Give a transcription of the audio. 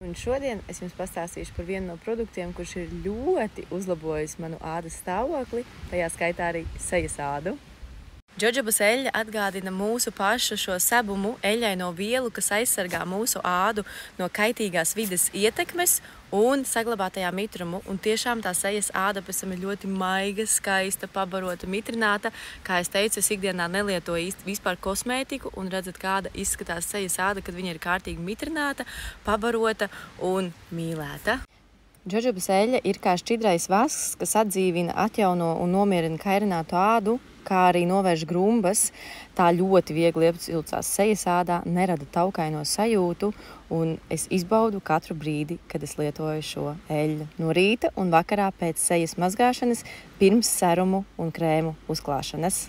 Un šodien es jums pastāstīšu par vienu no produktiem, kurš ir ļoti uzlabojis manu ādas stāvokli, tajā skaitā arī sejas ādu. Džožobas eļļa atgādina mūsu pašu šo sebumu eļļaino vielu, kas aizsargā mūsu ādu no kaitīgās vides ietekmes un saglabā tajā mitrumu. Un tiešām tā sejas āda pēc tam ir ļoti maiga, skaista, pabarota, mitrināta. Kā es teicu, es ikdienā nelietoju vispār kosmētiku un redzat, kāda izskatās sejas āda, kad viņa ir kārtīgi mitrināta, pabarota un mīlēta. Džožobas eļļa ir kā šķidrais vasks, kas atdzīvina, atjauno un nomierina kairinātu ādu, kā arī novērš grumbas. Tā ļoti viegli iepilcās sejas ādā, nerada taukaino sajūtu, un es izbaudu katru brīdi, kad es lietoju šo eļļu. No rīta un vakarā pēc sejas mazgāšanas, pirms serumu un krēmu uzklāšanas.